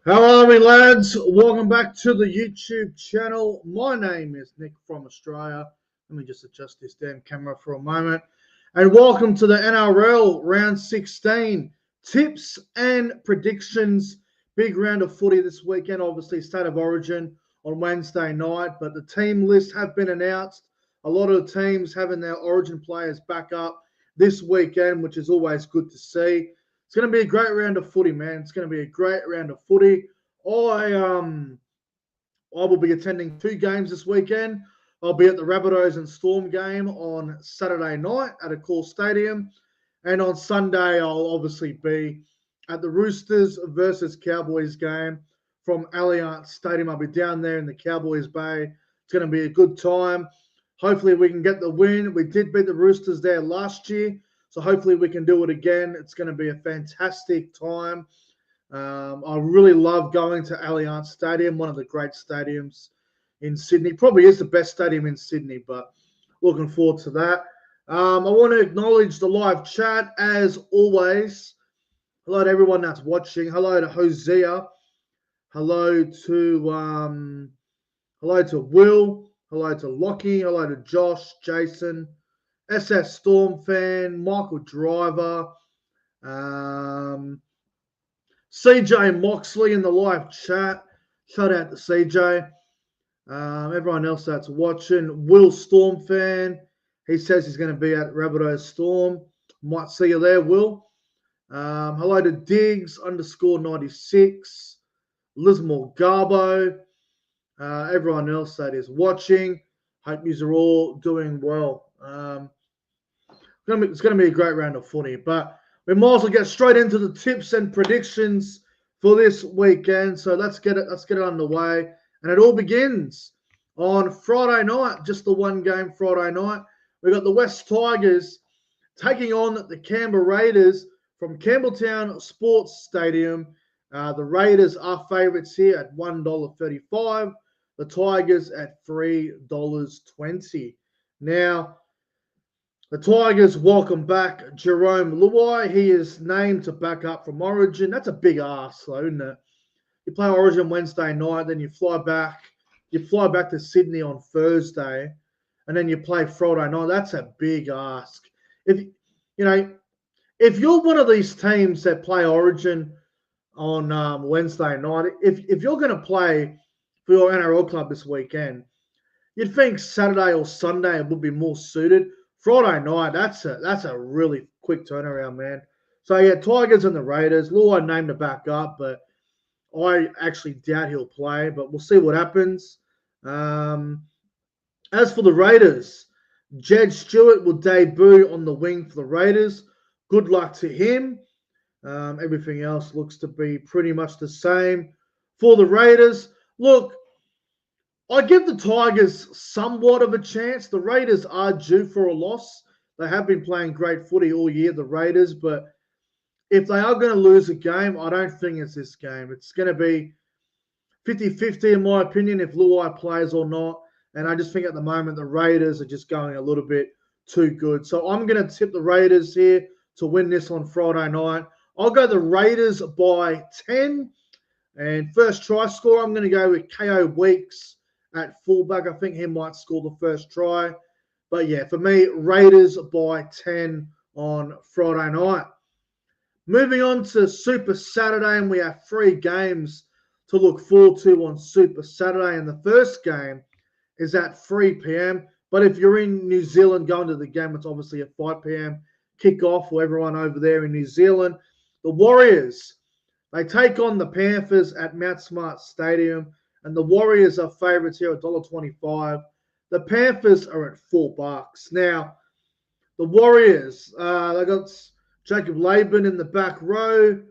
How are we, lads? Welcome back to the YouTube channel. My name is Nick from Australia. Let me just adjust this damn camera for a moment. And welcome to the NRL Round 16 tips and predictions. Big round of footy this weekend. Obviously, State of Origin on Wednesday night, but the team lists have been announced. A lot of the teams having their Origin players back up this weekend, which is always good to see. It's going to be a great round of footy, man. It's going to be a great round of footy. I will be attending two games this weekend. I'll be at the Rabbitohs and Storm game on Saturday night at Accor Stadium. And on Sunday, I'll obviously be at the Roosters versus Cowboys game from Allianz Stadium. I'll be down there in the Cowboys Bay. It's going to be a good time. Hopefully we can get the win. We did beat the Roosters there last year, so hopefully we can do it again. It's going to be a fantastic time. I really love going to Allianz Stadium, one of the great stadiums in Sydney. Probably is the best stadium in Sydney, but looking forward to that. I want to acknowledge the live chat as always. Hello to everyone that's watching. Hello to Hosea. Hello to Will. Hello to Lockie. Hello to Josh, Jason, SS Storm fan, Michael Driver, CJ Moxley in the live chat. Shout out to CJ. Everyone else that's watching. Will Storm fan. He says he's going to be at Rabbitohs Storm. Might see you there, Will. Hello to Diggs _96. Lismore Garbo. Everyone else that is watching. Hope you are all doing well. It's going to be a great round of footy, but we might as well get straight into the tips and predictions for this weekend. So let's get it underway. And it all begins on Friday night, just the one game Friday night. We've got the West Tigers taking on the Canberra Raiders from Campbelltown Sports Stadium. The Raiders are favourites here at $1.35. The Tigers at $3.20. Now, the Tigers welcome back Jerome Luai. He is named to back up from Origin. That's a big ask, though, isn't it? You play Origin Wednesday night, then you fly back to Sydney on Thursday, and then you play Friday night. That's a big ask. If you're one of these teams that play Origin on Wednesday night, if you're going to play for your NRL club this weekend, you'd think Saturday or Sunday would be more suited. Friday night, that's a really quick turnaround, man. So, yeah, Tigers and the Raiders. Luai named to back up, but I actually doubt he'll play, but we'll see what happens. As for the Raiders, Jed Stewart will debut on the wing for the Raiders. Good luck to him. Everything else looks to be pretty much the same for the Raiders. Look, I give the Tigers somewhat of a chance. The Raiders are due for a loss. They have been playing great footy all year, the Raiders, but if they are going to lose a game, I don't think it's this game. It's going to be 50-50 in my opinion if Luai plays or not. And I just think at the moment the Raiders are just going a little bit too good. So I'm going to tip the Raiders here to win this on Friday night. I'll go the Raiders by 10. And first try score, I'm going to go with KO Weeks at fullback. I think he might score the first try. But yeah, for me, Raiders by 10 on Friday night. Moving on to Super Saturday, and we have 3 games to look forward to on Super Saturday. And the first game is at 3 p.m. But if you're in New Zealand going to the game, it's obviously at 5 p.m. kickoff for everyone over there in New Zealand. The Warriors, they take on the Panthers at Mount Smart Stadium, and the Warriors are favourites here at $1.25. The Panthers are at $4. Now, the Warriors, they got Jacob Laban in the back row.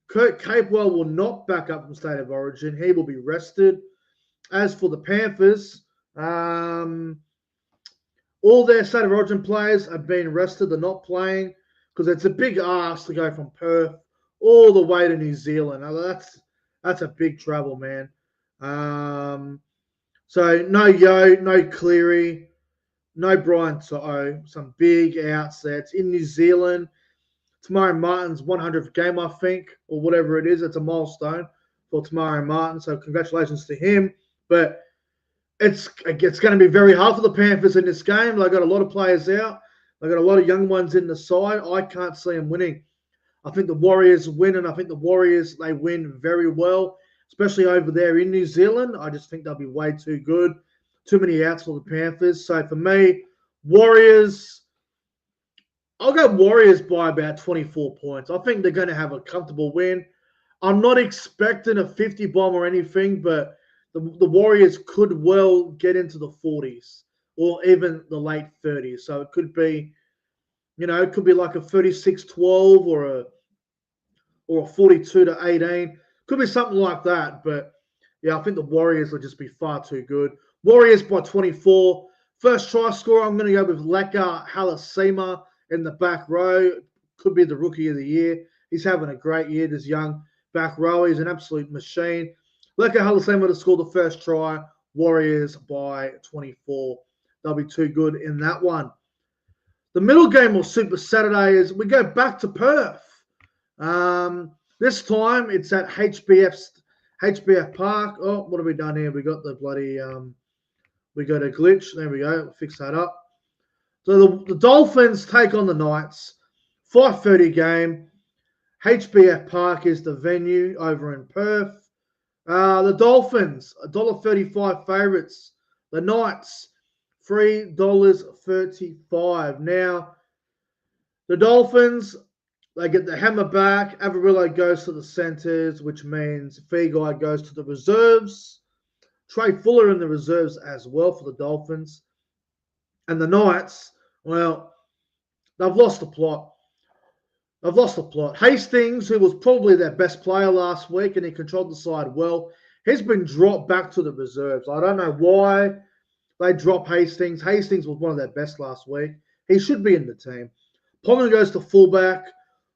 Kurt Capewell will not back up from State of Origin. He will be rested. As for the Panthers, all their State of Origin players have been rested. They're not playing because it's a big ask to go from Perth all the way to New Zealand. Now, that's a big travel, man. So no Yo, no Cleary, no Brian To'o. Some big outs there. It's in New Zealand. Tomorrow Martin's 100th game, I think, or whatever it is. It's a milestone for Tamari Martin. So congratulations to him. But it's going to be very hard for the Panthers in this game. They've got a lot of players out. They've got a lot of young ones in the side. I can't see them winning. I think the Warriors win, and I think the Warriors, they win very well, especially over there in New Zealand. I just think they'll be way too good. Too many outs for the Panthers. So for me, Warriors, I'll go Warriors by about 24 points. I think they're going to have a comfortable win. I'm not expecting a 50 bomb or anything, but the Warriors could well get into the 40s or even the late 30s. So it could be, it could be like a 36-12 or a 42-18. Could be something like that. But yeah, I think the Warriors will just be far too good. Warriors by 24. First try scorer, I'm going to go with Leka Halasima in the back row. Could be the rookie of the year. He's having a great year, this young back row. He's an absolute machine. Leka Halasima to score the first try. Warriors by 24. They'll be too good in that one. The middle game or Super Saturday is we go back to Perth. This time it's at HBF Park. Oh, what have we done here? We got the bloody we got a glitch. There we go. Fix that up. So the Dolphins take on the Knights. 5:30 game. HBF Park is the venue over in Perth. The Dolphins, $1.35 favourites. The Knights, $3.35. Now, the Dolphins, they get the hammer back. Avarillo goes to the centres, which means Feagai goes to the reserves. Trey Fuller in the reserves as well for the Dolphins. And the Knights, well, they've lost the plot. Hastings, who was probably their best player last week and he controlled the side well, he's been dropped back to the reserves. I don't know why they dropped Hastings. Hastings was one of their best last week. He should be in the team. Ponga goes to fullback.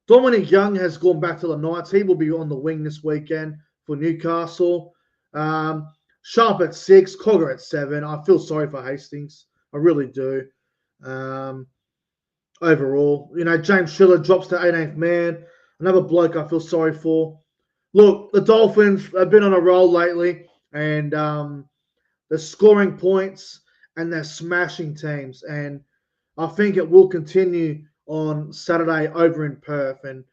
Dominic Young has gone back to the Knights. He will be on the wing this weekend for Newcastle. Sharp at 6, Cogger at 7. I feel sorry for Hastings. I really do. Overall, James Schiller drops to 18th man. Another bloke I feel sorry for. Look, the Dolphins have been on a roll lately, and they're scoring points and they're smashing teams. And I think it will continue on Saturday over in Perth. And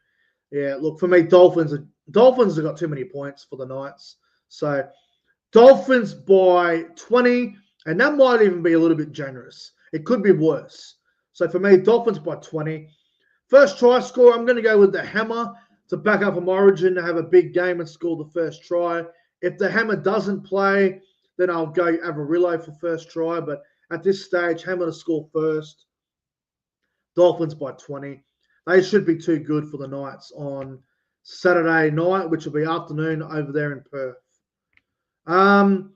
yeah, look, for me, Dolphins have got too many points for the Knights. So Dolphins by 20, and that might even be a little bit generous. It could be worse. So for me, Dolphins by 20. First try score, I'm going to go with the Hammer to back up from Origin to have a big game and score the first try. If the Hammer doesn't play, then I'll go Avarillo for first try. But at this stage, Hammer to score first. Dolphins by 20. They should be too good for the Knights on Saturday night, which will be afternoon over there in Perth. The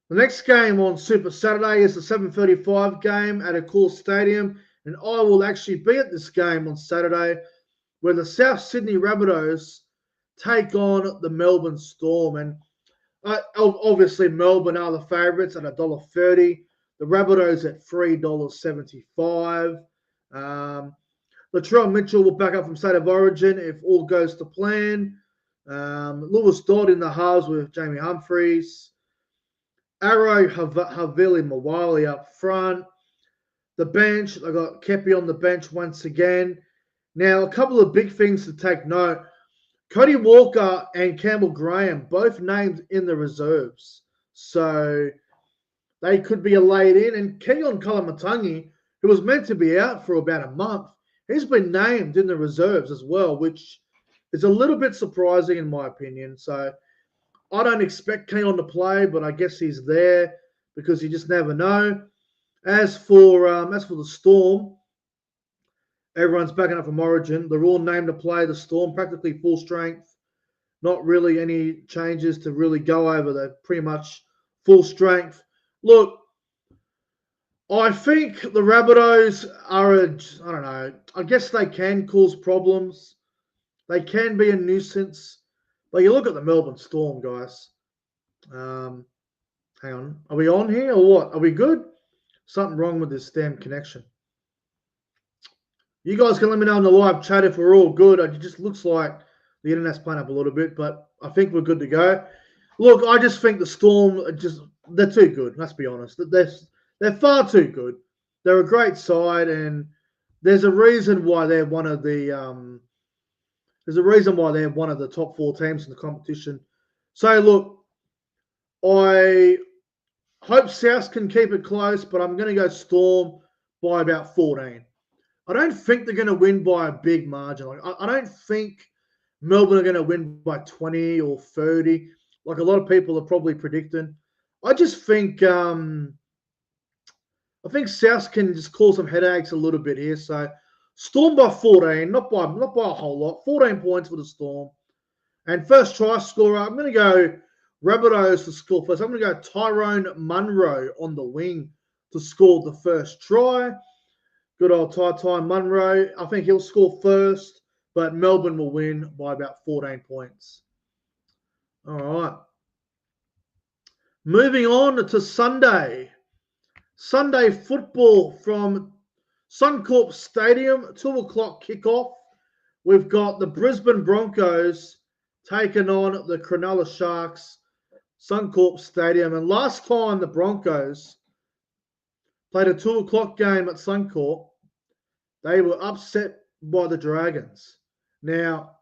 next game on Super Saturday is the 7:35 game at Accor Stadium. And I will actually be at this game on Saturday where the South Sydney Rabbitohs take on the Melbourne Storm. And obviously Melbourne are the favourites at $1.30. The Rabbitohs at $3.75. Latrell Mitchell will back up from State of Origin if all goes to plan. Lewis Dodd in the halves with Jamie Humphreys. Arrow Havili Mawali up front. The bench, I got Kepi on the bench once again. Now, a couple of big things to take note. Cody Walker and Campbell Graham, both named in the reserves. So they could be laid in. And Kenyon Kalamatangi, who was meant to be out for about a month, he's been named in the reserves as well, which is a little bit surprising in my opinion. So I don't expect Kenyon to play, but I guess he's there because you just never know. As for the Storm, everyone's backing up from Origin. They're all named to play the Storm, practically full strength. Not really any changes to really go over. They're pretty much full strength. Look, I think the Rabbitohs are, I don't know, I guess they can cause problems. They can be a nuisance. But you look at the Melbourne Storm, guys. Hang on. Are we on here or what? Are we good? Something wrong with this damn connection. You guys can let me know in the live chat if we're all good. It just looks like The internet's playing up a little bit, but I think we're good to go. Look, I just think the Storm they're too good. Let's be honest. They're far too good. They're a great side, and there's a reason why they're one of the top 4 teams in the competition. So look, I hope South can keep it close, but I'm going to go Storm by about 14. I don't think they're going to win by a big margin. Like I don't think Melbourne are going to win by 20 or 30, like a lot of people are probably predicting. I just think South can just cause some headaches a little bit here. So Storm by 14, not by a whole lot. 14 points for the Storm. And first try scorer, I'm going to go Rabbitohs to score first. I'm going to go Tyrone Munro on the wing to score the first try. Good old Ty Munro. I think he'll score first, but Melbourne will win by about 14 points. All right. Moving on to Sunday. Sunday football from Suncorp Stadium, 2 o'clock kickoff. We've got the Brisbane Broncos taking on the Cronulla Sharks, Suncorp Stadium. And last time the Broncos played a 2 o'clock game at Suncorp, they were upset by the Dragons. Now,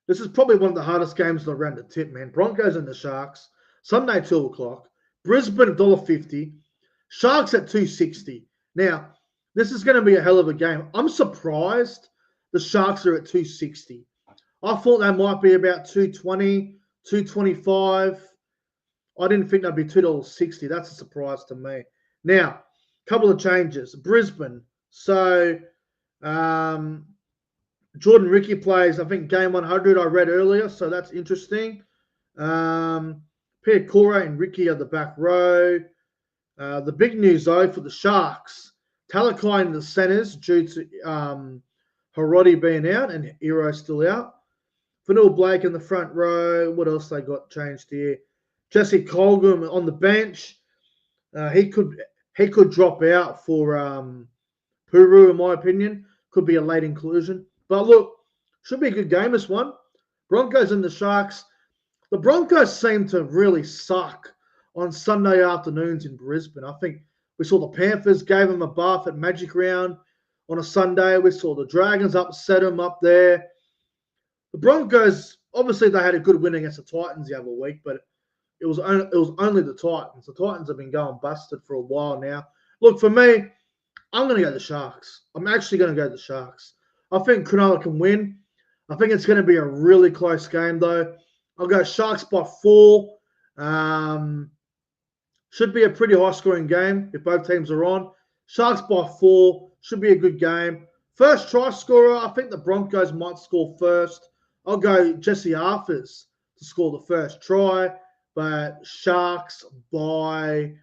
this is probably one of the hardest games around the tip, man. Broncos and the Sharks, Sunday 2 o'clock. Brisbane $1.50, Sharks at $2.60. Now, this is going to be a hell of a game. I'm surprised the Sharks are at $2.60. I thought they might be about $2.20, $2.25. I didn't think they'd be $2.60. That's a surprise to me. Now, a couple of changes. Brisbane. So, Jordan Ricky plays, I think, game 100 I read earlier, so that's interesting. Pierre Cora and Ricky are the back row. The big news, though, for the Sharks, Talakai in the centres due to Harodi being out and Hero still out. Vanille Blake in the front row. What else they got changed here? Jesse Colgan on the bench. He could drop out for Puru, in my opinion. Could be a late inclusion. But look, should be a good game, this one. Broncos and the Sharks. The Broncos seem to really suck on Sunday afternoons in Brisbane. I think we saw the Panthers gave them a bath at Magic Round on a Sunday. We saw the Dragons upset them up there. The Broncos, obviously, they had a good win against the Titans the other week, but it was only the Titans. The Titans have been going busted for a while now. Look, for me, I'm going to go the Sharks. I'm actually going to go the Sharks. I think Cronulla can win. I think it's going to be a really close game, though. I'll go Sharks by 4. Should be a pretty high-scoring game if both teams are on. Sharks by 4. Should be a good game. First try scorer, I think the Broncos might score first. I'll go Jesse Arthurs to score the first try, but Sharks by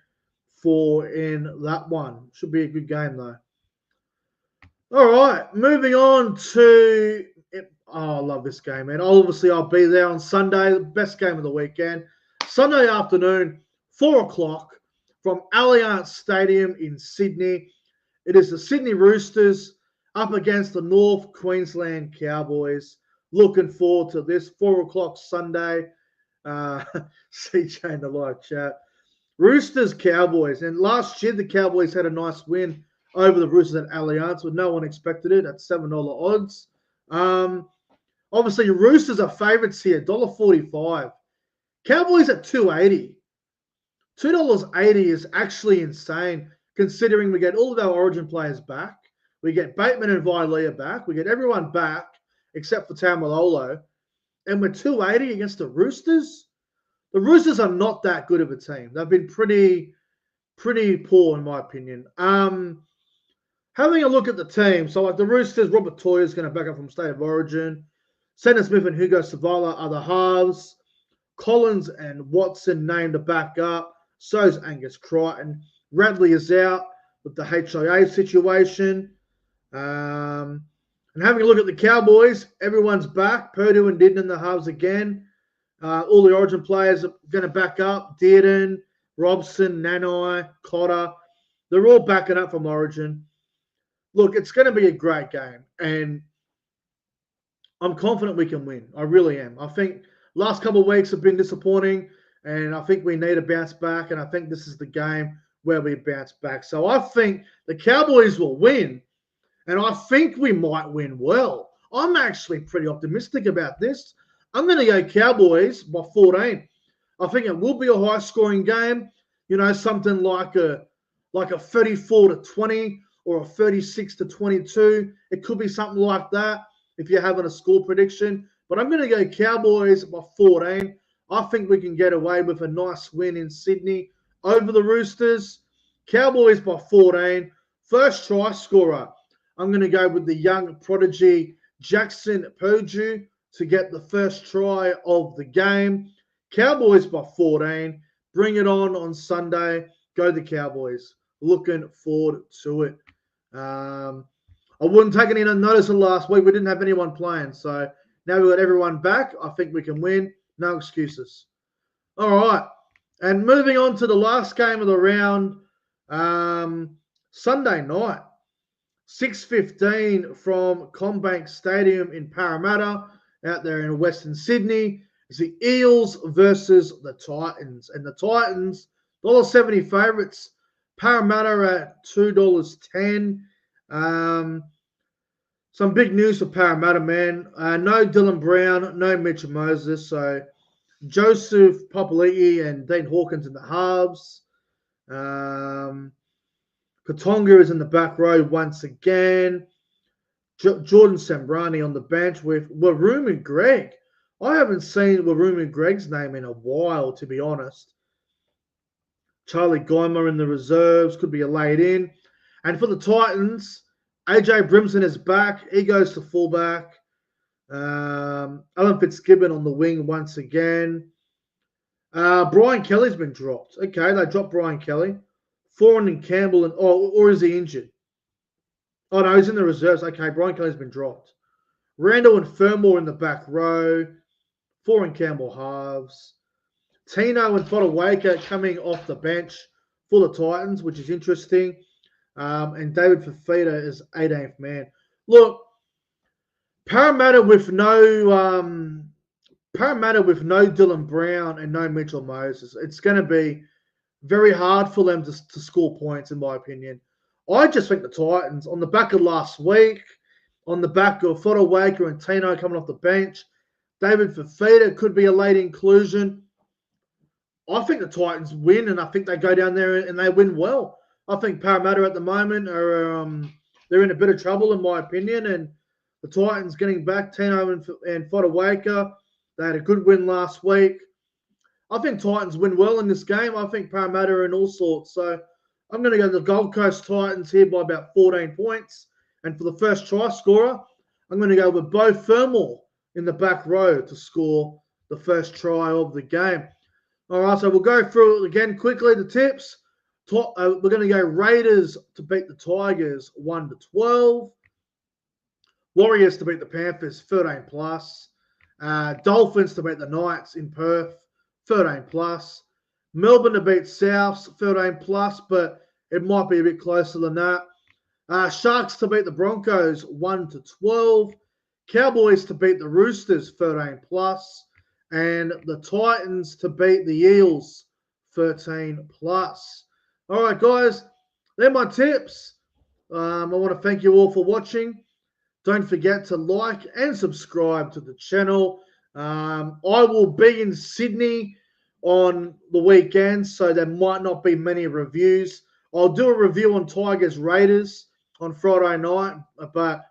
4 in that one. Should be a good game, though. All right, moving on to... Oh, I love this game, man. Obviously, I'll be there on Sunday, the best game of the weekend. Sunday afternoon, 4 o'clock from Allianz Stadium in Sydney. It is the Sydney Roosters up against the North Queensland Cowboys. Looking forward to this. 4 o'clock Sunday. CJ in the live chat. Roosters, Cowboys. And last year, the Cowboys had a nice win over the Roosters at Allianz, but no one expected it at $7 odds. Obviously, Roosters are favourites here, $1.45. Cowboys at $2.80. $2.80 is actually insane, considering we get all of our Origin players back. We get Bateman and Vilea back. We get everyone back except for Tamalolo. And we're $2.80 against the Roosters. The Roosters are not that good of a team. They've been pretty poor, in my opinion. Having a look at the team, so like the Roosters, Robert Toyer is going to back up from State of Origin. Santa Smith and Hugo Savala are the halves. Collins and Watson named to back up. So's Angus Crichton. Radley is out with the HIA situation. And having a look at the Cowboys, everyone's back. Purdue and Didden in the halves again. All the Origin players are going to back up. Dearden, Robson, Nanai, Cotter. They're all backing up from Origin. Look, it's going to be a great game. And I'm confident we can win. I really am. I think last couple of weeks have been disappointing, and I think we need to bounce back, and I think this is the game where we bounce back. So I think the Cowboys will win, and I think we might win well. I'm actually pretty optimistic about this. I'm going to go Cowboys by 14. I think it will be a high-scoring game. You know, something like a 34-20 or a 36-22. It could be something like that if you're having a score prediction. But I'm going to go Cowboys by 14. I think we can get away with a nice win in Sydney over the Roosters. Cowboys by 14. First try scorer. I'm going to go with the young prodigy Jackson Purdue to get the first try of the game. Cowboys by 14. Bring it on Sunday. Go the Cowboys. Looking forward to it. I wouldn't take any notice of last week. We didn't have anyone playing. So now we've got everyone back. I think we can win. No excuses. All right. And moving on to the last game of the round, Sunday night, 6:15 from CommBank Stadium in Parramatta, out there in Western Sydney. It's the Eels versus the Titans. And the Titans, $1.70 favourites. Parramatta at $2.10. Some big news for Parramatta, man. No Dylan Brown, no Mitch Moses. So Joseph Papali'i and Dean Hawkins in the halves. Katonga is in the back row once again. Jordan Sambrani on the bench with Waroom and Greg. I haven't seen Waroom and Greg's name in a while, to be honest. Charlie Geimer in the reserves, could be a laid in. And for the Titans, AJ Brimson is back. He goes to fullback. Alan Fitzgibbon on the wing once again. Brian Kelly's been dropped. Okay, they dropped Brian Kelly. Foran and Campbell, or is he injured? Oh, no, he's in the reserves. Okay, Brian Kelly's been dropped. Randall and Fermor in the back row. Foran Campbell halves. Tino and Fodawaker coming off the bench for the Titans, which is interesting. And David Fafita is 18th man. Look, Parramatta with no Dylan Brown and no Mitchell Moses. It's going to be very hard for them to score points, in my opinion. I just think the Titans, on the back of last week, on the back of Fodawaker and Tino coming off the bench, David Fafita could be a late inclusion. I think the Titans win, and I think they go down there and they win well. I think Parramatta at the moment are they're in a bit of trouble, in my opinion, and the Titans getting back Tino and Fodawaker. They had a good win last week. I think Titans win well in this game. I think Parramatta are in all sorts. So I'm going to go to the Gold Coast Titans here by about 14 points. And for the first try scorer, I'm going to go with Beau Fermor in the back row to score the first try of the game. All right, so we'll go through it again quickly, the tips. We're going to go Raiders to beat the Tigers 1-12. Warriors to beat the Panthers 13 plus. Dolphins to beat the Knights in Perth 13 plus. Melbourne to beat Souths 13 plus, but it might be a bit closer than that. Sharks to beat the Broncos 1-12. Cowboys to beat the Roosters 13 plus. And the Titans to beat the Eels 13 plus. All right, guys, they're my tips. I want to thank you all for watching. Don't forget to like and subscribe to the channel. I will be in Sydney on the weekend, so there might not be many reviews. I'll do a review on Tigers Raiders on Friday night, but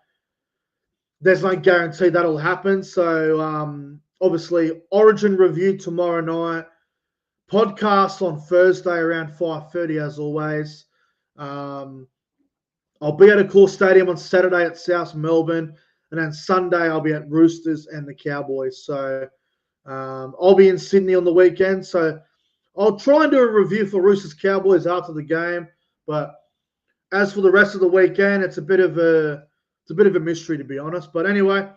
there's no guarantee that'll happen. So obviously, Origin review tomorrow night. Podcast on Thursday around 5:30 as always. I'll be at a Accor Stadium on Saturday at South Melbourne, and then Sunday I'll be at Roosters and the Cowboys. So I'll be in Sydney on the weekend. So I'll try and do a review for Roosters Cowboys after the game. But as for the rest of the weekend, it's a bit of a mystery, to be honest. But anyway,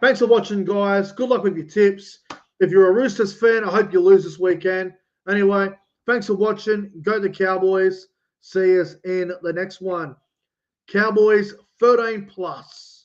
thanks for watching, guys. Good luck with your tips. If you're a Roosters fan, I hope you lose this weekend. Anyway, thanks for watching. Go the Cowboys. See us in the next one. Cowboys 13 plus.